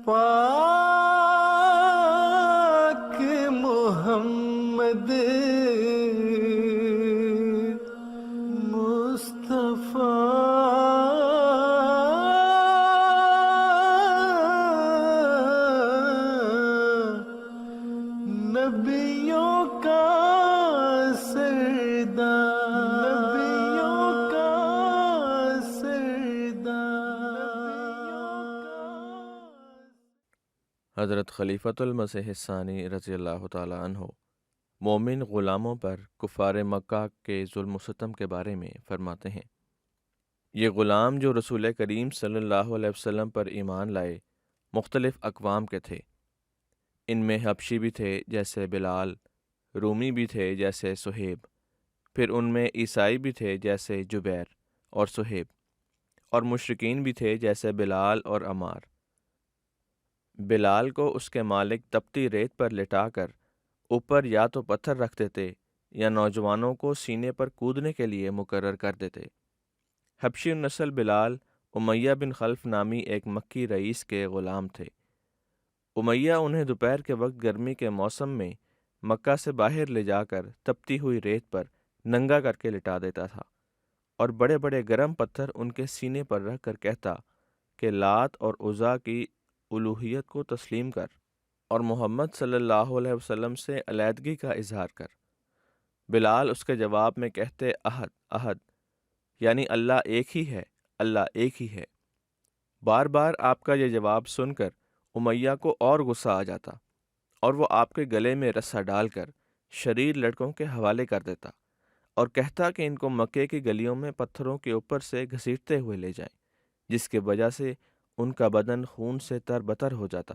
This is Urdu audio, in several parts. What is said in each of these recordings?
پاک محمد مصطفیٰ نبیوں کا سردار، نبیوں کا سردار۔ حضرت خلیفۃ المسیح الثانی رضی اللہ تعالیٰ عنہ مومن غلاموں پر کفار مکہ کے ظلم و ستم کے بارے میں فرماتے ہیں، یہ غلام جو رسول کریم صلی اللہ علیہ وسلم پر ایمان لائے مختلف اقوام کے تھے۔ ان میں حبشی بھی تھے جیسے بلال، رومی بھی تھے جیسے صہیب، پھر ان میں عیسائی بھی تھے جیسے جبیر اور صہیب، اور مشرکین بھی تھے جیسے بلال اور عمار۔ بلال کو اس کے مالک تپتی ریت پر لٹا کر اوپر یا تو پتھر رکھ دیتے یا نوجوانوں کو سینے پر کودنے کے لیے مقرر کر دیتے۔ حبشی النسل بلال امیہ بن خلف نامی ایک مکی رئیس کے غلام تھے۔ امیہ انہیں دوپہر کے وقت گرمی کے موسم میں مکہ سے باہر لے جا کر تپتی ہوئی ریت پر ننگا کر کے لٹا دیتا تھا اور بڑے بڑے گرم پتھر ان کے سینے پر رکھ کر کہتا کہ لات اور عزا کی الوہیت کو تسلیم کر اور محمد صلی اللہ علیہ وسلم سے علیحدگی کا اظہار کر۔ بلال اس کے جواب میں کہتے احد احد، یعنی اللہ ایک ہی ہے، اللہ ایک ہی ہے۔ بار بار آپ کا یہ جواب سن کر امیہ کو اور غصہ آ جاتا اور وہ آپ کے گلے میں رسا ڈال کر شریر لڑکوں کے حوالے کر دیتا اور کہتا کہ ان کو مکے کی گلیوں میں پتھروں کے اوپر سے گھسیٹتے ہوئے لے جائیں، جس کی وجہ سے ان کا بدن خون سے تر بتر ہو جاتا،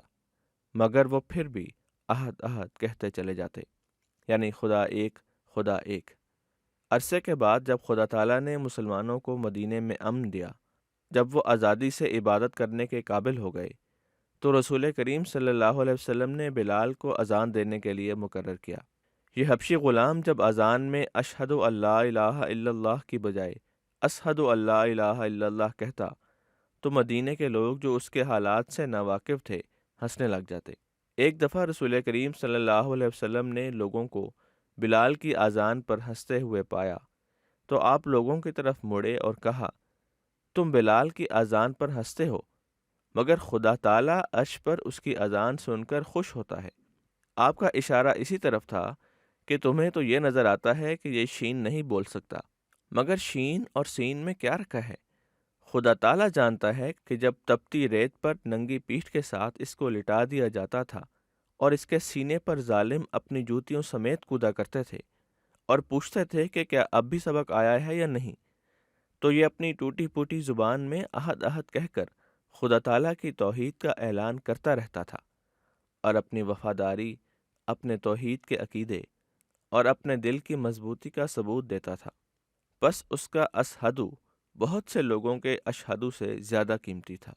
مگر وہ پھر بھی احد احد کہتے چلے جاتے، یعنی خدا ایک، خدا ایک۔ عرصے کے بعد جب خدا تعالیٰ نے مسلمانوں کو مدینے میں امن دیا، جب وہ آزادی سے عبادت کرنے کے قابل ہو گئے، تو رسول کریم صلی اللہ علیہ وسلم نے بلال کو اذان دینے کے لیے مقرر کیا۔ یہ حبشی غلام جب اذان میں اشہد اللہ الہ الا اللہ کی بجائے اشہد اللہ الہ الا اللہ کہتا تو مدینے کے لوگ جو اس کے حالات سے ناواقف تھے ہنسنے لگ جاتے۔ ایک دفعہ رسول کریم صلی اللہ علیہ وسلم نے لوگوں کو بلال کی اذان پر ہنستے ہوئے پایا تو آپ لوگوں کی طرف مڑے اور کہا، تم بلال کی اذان پر ہنستے ہو، مگر خدا تعالیٰ عرش پر اس کی اذان سن کر خوش ہوتا ہے۔ آپ کا اشارہ اسی طرف تھا کہ تمہیں تو یہ نظر آتا ہے کہ یہ شین نہیں بول سکتا، مگر شین اور سین میں کیا رکھا ہے؟ خدا تعالیٰ جانتا ہے کہ جب تپتی ریت پر ننگی پیٹھ کے ساتھ اس کو لٹا دیا جاتا تھا اور اس کے سینے پر ظالم اپنی جوتیوں سمیت کودا کرتے تھے اور پوچھتے تھے کہ کیا اب بھی سبق آیا ہے یا نہیں، تو یہ اپنی ٹوٹی پھوٹی زبان میں احد احد کہہ کر خدا تعالیٰ کی توحید کا اعلان کرتا رہتا تھا اور اپنی وفاداری، اپنے توحید کے عقیدے اور اپنے دل کی مضبوطی کا ثبوت دیتا تھا۔ بس اس کا اشہدو بہت سے لوگوں کے اشہدو سے زیادہ قیمتی تھا۔